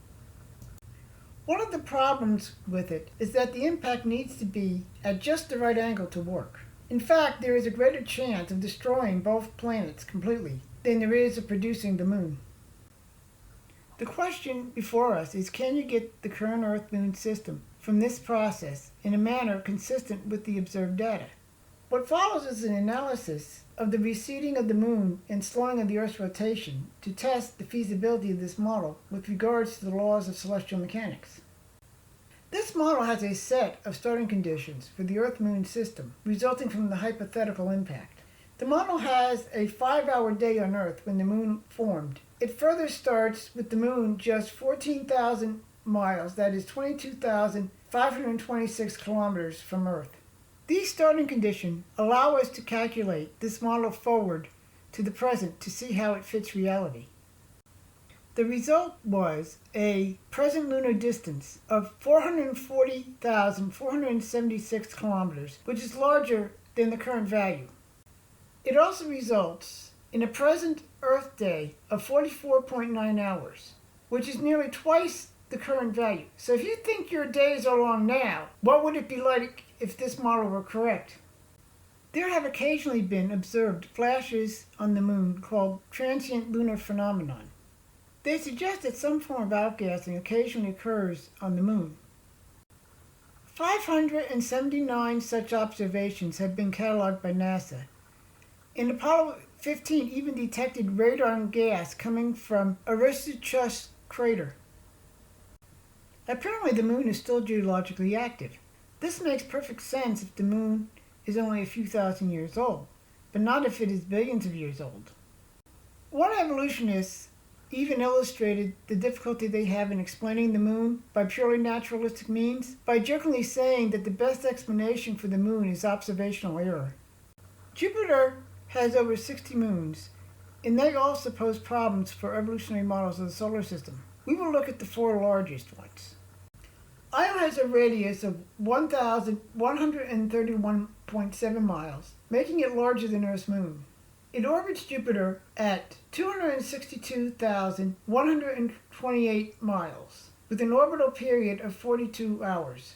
One of the problems with it is that the impact needs to be at just the right angle to work. In fact, there is a greater chance of destroying both planets completely than there is of producing the moon. The question before us is, can you get the current Earth-Moon system from this process in a manner consistent with the observed data? What follows is an analysis of the receding of the moon and slowing of the Earth's rotation to test the feasibility of this model with regards to the laws of celestial mechanics. This model has a set of starting conditions for the Earth-Moon system resulting from the hypothetical impact. The model has a 5-hour day on Earth when the moon formed. It further starts with the moon just 14,000 miles, that is 22,526 kilometers from Earth. These starting conditions allow us to calculate this model forward to the present to see how it fits reality. The result was a present lunar distance of 440,476 kilometers, which is larger than the current value. It also results in a present Earth day of 44.9 hours, which is nearly twice the current value. So if you think your days are long now, what would it be like if this model were correct? There have occasionally been observed flashes on the moon called transient lunar phenomenon. They suggest that some form of outgassing occasionally occurs on the moon. 579 such observations have been cataloged by NASA. And Apollo 15 even detected radon gas coming from Epimetheus crater. Apparently the moon is still geologically active. This makes perfect sense if the moon is only a few thousand years old, but not if it is billions of years old. One evolutionist even illustrated the difficulty they have in explaining the moon by purely naturalistic means by jokingly saying that the best explanation for the moon is observational error. Jupiter has over 60 moons, and they also pose problems for evolutionary models of the solar system. We will look at the 4 largest ones. Io has a radius of 1,131.7 miles, making it larger than Earth's moon. It orbits Jupiter at 262,128 miles, with an orbital period of 42 hours.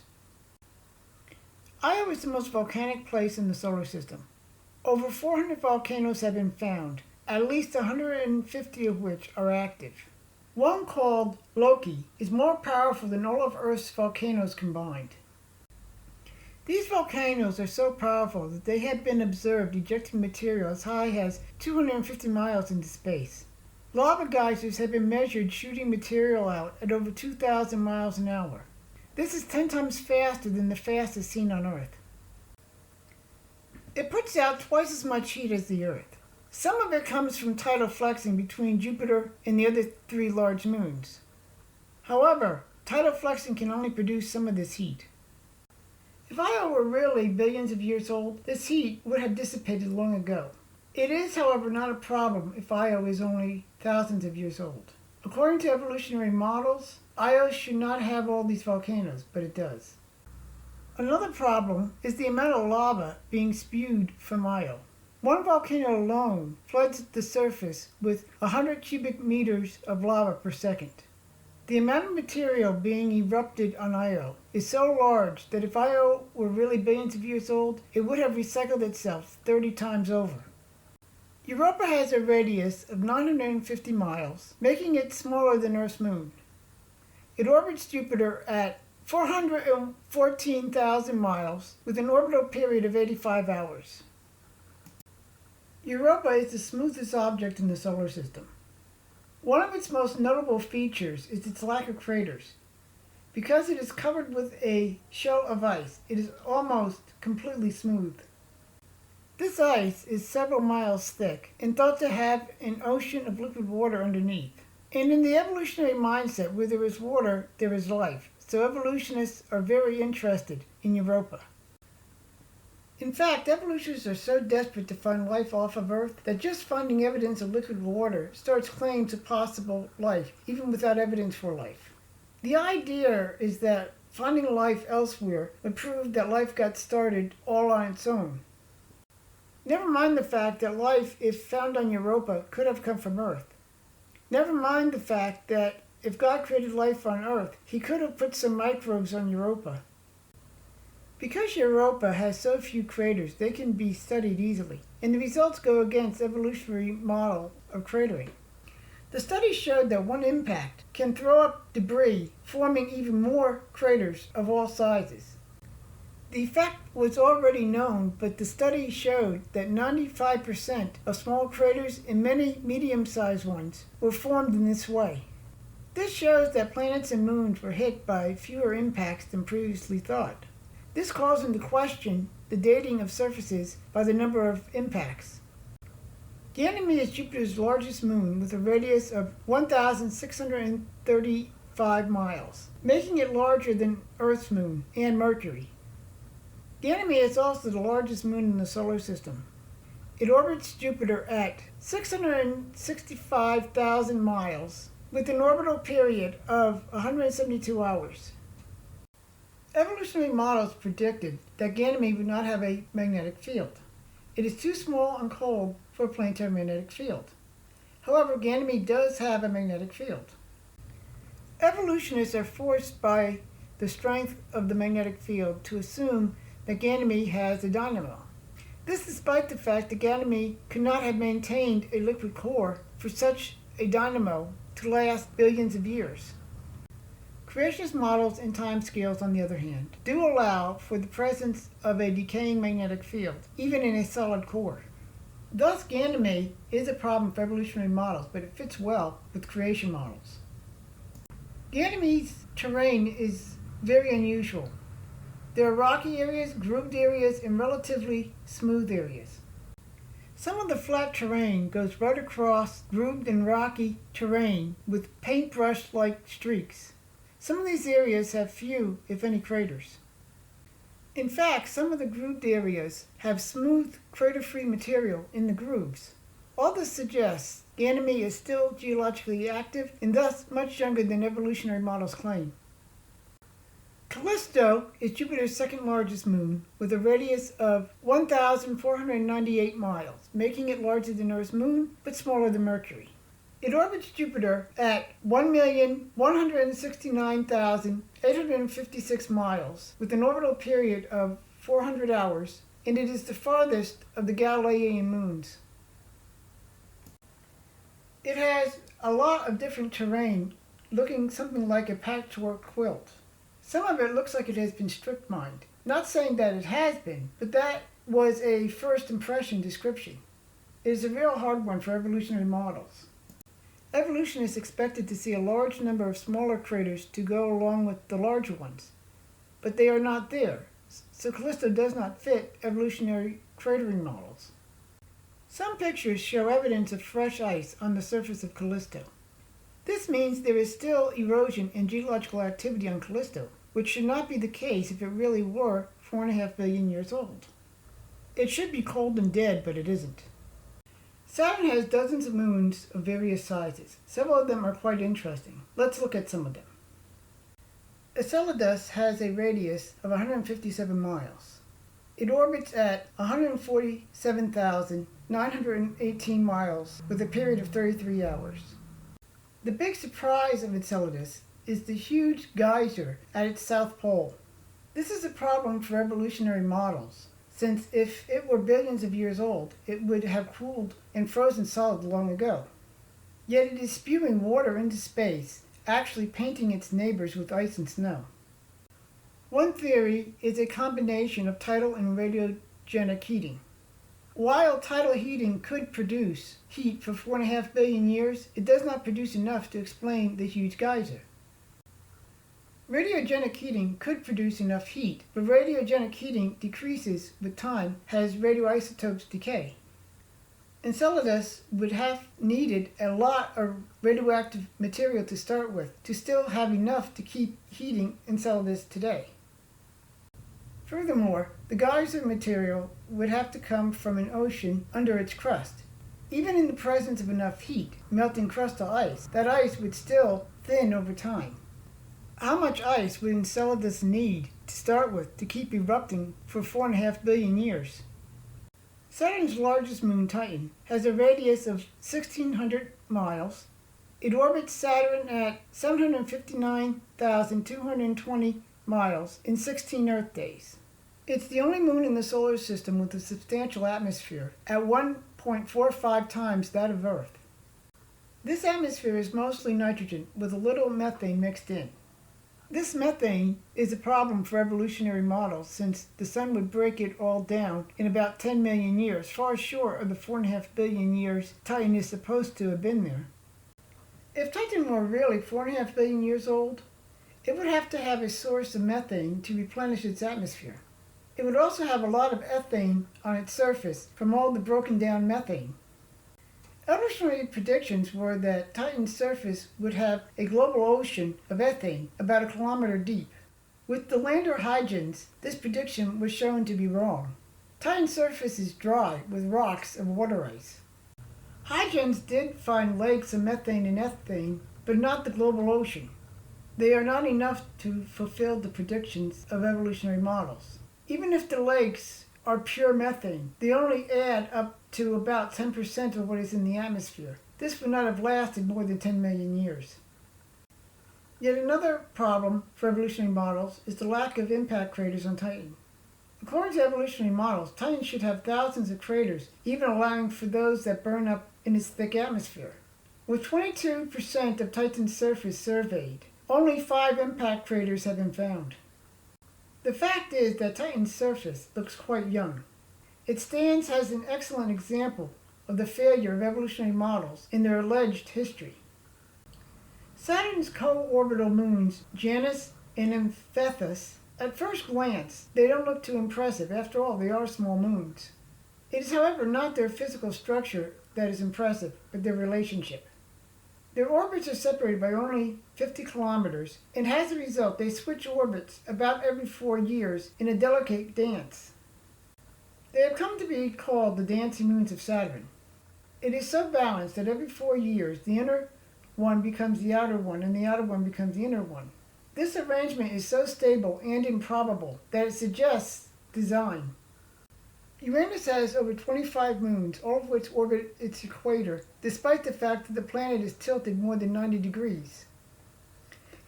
Io is the most volcanic place in the solar system. Over 400 volcanoes have been found, at least 150 of which are active. One called Loki is more powerful than all of Earth's volcanoes combined. These volcanoes are so powerful that they have been observed ejecting material as high as 250 miles into space. Lava geysers have been measured shooting material out at over 2,000 miles an hour. This is 10 times faster than the fastest seen on Earth. It puts out twice as much heat as the Earth. Some of it comes from tidal flexing between Jupiter and the other 3 large moons. However, tidal flexing can only produce some of this heat. If Io were really billions of years old, this heat would have dissipated long ago. It is, however, not a problem if Io is only thousands of years old. According to evolutionary models, Io should not have all these volcanoes, but it does. Another problem is the amount of lava being spewed from Io. One volcano alone floods the surface with 100 cubic meters of lava per second. The amount of material being erupted on Io is so large that if Io were really billions of years old, it would have recycled itself 30 times over. Europa has a radius of 950 miles, making it smaller than Earth's moon. It orbits Jupiter at 414,000 miles with an orbital period of 85 hours. Europa is the smoothest object in the solar system. One of its most notable features is its lack of craters. Because it is covered with a shell of ice, it is almost completely smooth. This ice is several miles thick and thought to have an ocean of liquid water underneath. And in the evolutionary mindset, where there is water, there is life. So evolutionists are very interested in Europa. In fact, evolutionists are so desperate to find life off of Earth that just finding evidence of liquid water starts claims of possible life, even without evidence for life. The idea is that finding life elsewhere would prove that life got started all on its own. Never mind the fact that life, if found on Europa, could have come from Earth. Never mind the fact that if God created life on Earth, he could have put some microbes on Europa. Because Europa has so few craters, they can be studied easily, and the results go against the evolutionary model of cratering. The study showed that one impact can throw up debris, forming even more craters of all sizes. The effect was already known, but the study showed that 95% of small craters and many medium-sized ones were formed in this way. This shows that planets and moons were hit by fewer impacts than previously thought. This calls into question the dating of surfaces by the number of impacts. Ganymede is Jupiter's largest moon with a radius of 1,635 miles, making it larger than Earth's moon and Mercury. Ganymede is also the largest moon in the solar system. It orbits Jupiter at 665,000 miles with an orbital period of 172 hours. Evolutionary models predicted that Ganymede would not have a magnetic field. It is too small and cold for a planetary magnetic field. However, Ganymede does have a magnetic field. Evolutionists are forced by the strength of the magnetic field to assume that Ganymede has a dynamo. This despite the fact that Ganymede could not have maintained a liquid core for such a dynamo to last billions of years. Creationist models and timescales, on the other hand, do allow for the presence of a decaying magnetic field, even in a solid core. Thus, Ganymede is a problem for evolutionary models, but it fits well with creation models. Ganymede's terrain is very unusual. There are rocky areas, grooved areas, and relatively smooth areas. Some of the flat terrain goes right across grooved and rocky terrain with paintbrush-like streaks. Some of these areas have few, if any, craters. In fact, some of the grooved areas have smooth, crater-free material in the grooves. All this suggests Ganymede is still geologically active and thus much younger than evolutionary models claim. Callisto is Jupiter's second largest moon with a radius of 1,498 miles, making it larger than Earth's moon but smaller than Mercury. It orbits Jupiter at 1,169,856 miles with an orbital period of 400 hours, and it is the farthest of the Galilean moons. It has a lot of different terrain, looking something like a patchwork quilt. Some of it looks like it has been strip mined. Not saying that it has been, but that was a first impression description. It is a real hard one for evolutionary models. Evolutionists expected to see a large number of smaller craters to go along with the larger ones, but they are not there, so Callisto does not fit evolutionary cratering models. Some pictures show evidence of fresh ice on the surface of Callisto. This means there is still erosion and geological activity on Callisto, which should not be the case if it really were 4.5 billion years old. It should be cold and dead, but it isn't. Saturn has dozens of moons of various sizes. Several of them are quite interesting. Let's look at some of them. Enceladus has a radius of 157 miles. It orbits at 147,918 miles with a period of 33 hours. The big surprise of Enceladus is the huge geyser at its south pole. This is a problem for evolutionary models, since if it were billions of years old, it would have cooled and frozen solid long ago. Yet it is spewing water into space, actually painting its neighbors with ice and snow. One theory is a combination of tidal and radiogenic heating. While tidal heating could produce heat for 4.5 billion years, it does not produce enough to explain the huge geyser. Radiogenic heating could produce enough heat, but radiogenic heating decreases with time as radioisotopes decay. Enceladus would have needed a lot of radioactive material to start with to still have enough to keep heating Enceladus today. Furthermore, the geyser material would have to come from an ocean under its crust. Even in the presence of enough heat, melting crustal ice, that ice would still thin over time. How much ice would Enceladus need to start with to keep erupting for 4.5 billion years? Saturn's largest moon, Titan, has a radius of 1,600 miles. It orbits Saturn at 759,220 miles in 16 Earth days. It's the only moon in the solar system with a substantial atmosphere, at 1.45 times that of Earth. This atmosphere is mostly nitrogen, with a little methane mixed in. This methane is a problem for evolutionary models, since the Sun would break it all down in about 10 million years, far short of the 4.5 billion years Titan is supposed to have been there. If Titan were really 4.5 billion years old, it would have to have a source of methane to replenish its atmosphere. It would also have a lot of ethane on its surface from all the broken down methane. Evolutionary predictions were that Titan's surface would have a global ocean of ethane about a kilometer deep. With the lander Huygens, this prediction was shown to be wrong. Titan's surface is dry with rocks of water ice. Huygens did find lakes of methane and ethane, but not the global ocean. They are not enough to fulfill the predictions of evolutionary models. Even if the lakes are pure methane, they only add up to about 10% of what is in the atmosphere. This would not have lasted more than 10 million years. Yet another problem for evolutionary models is the lack of impact craters on Titan. According to evolutionary models, Titan should have thousands of craters, even allowing for those that burn up in its thick atmosphere. With 22% of Titan's surface surveyed, only 5 impact craters have been found. The fact is that Titan's surface looks quite young. It stands as an excellent example of the failure of evolutionary models in their alleged history. Saturn's co-orbital moons, Janus and Epimetheus, at first glance, they don't look too impressive. After all, they are small moons. It is, however, not their physical structure that is impressive, but their relationship. Their orbits are separated by only 50 kilometers, and as a result, they switch orbits about every 4 years in a delicate dance. They have come to be called the dancing moons of Saturn. It is so balanced that every 4 years, the inner one becomes the outer one, and the outer one becomes the inner one. This arrangement is so stable and improbable that it suggests design. Uranus has over 25 moons, all of which orbit its equator, despite the fact that the planet is tilted more than 90 degrees.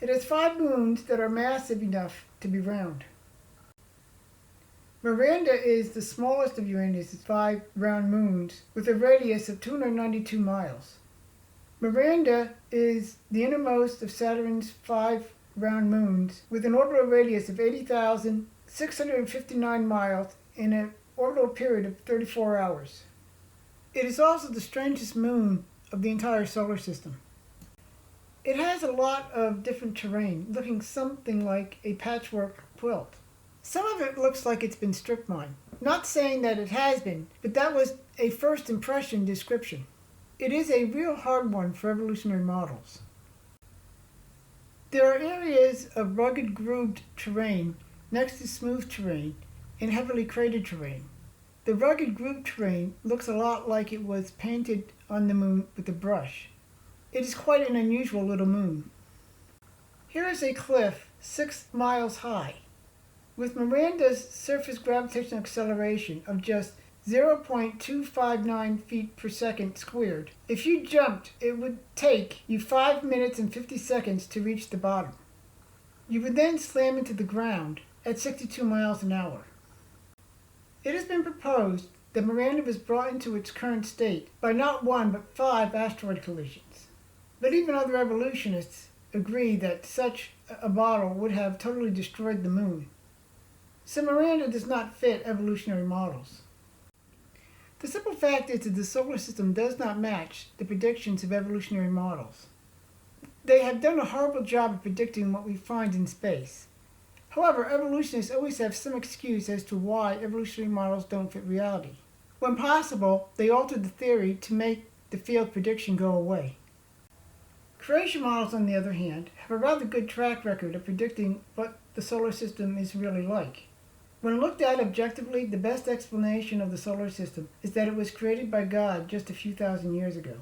It has 5 moons that are massive enough to be round. Miranda is the smallest of Uranus' 5 round moons, with a radius of 292 miles. Miranda is the innermost of Saturn's 5 round moons, with an orbital radius of 80,659 miles and an orbital period of 34 hours. It is also the strangest moon of the entire solar system. It has a lot of different terrain, looking something like a patchwork quilt. Some of it looks like it's been strip mined. Not saying that it has been, but that was a first impression description. It is a real hard one for evolutionary models. There are areas of rugged grooved terrain next to smooth terrain and heavily cratered terrain. The rugged grooved terrain looks a lot like it was painted on the moon with a brush. It is quite an unusual little moon. Here is a cliff 6 miles high. With Miranda's surface gravitational acceleration of just 0.259 feet per second squared, if you jumped, it would take you 5 minutes and 50 seconds to reach the bottom. You would then slam into the ground at 62 miles an hour. It has been proposed that Miranda was brought into its current state by not 1 but 5 asteroid collisions. But even other evolutionists agree that such a model would have totally destroyed the moon. So Miranda does not fit evolutionary models. The simple fact is that the solar system does not match the predictions of evolutionary models. They have done a horrible job of predicting what we find in space. However, evolutionists always have some excuse as to why evolutionary models don't fit reality. When possible, they alter the theory to make the field prediction go away. Creation models, on the other hand, have a rather good track record of predicting what the solar system is really like. When looked at objectively, the best explanation of the solar system is that it was created by God just a few thousand years ago.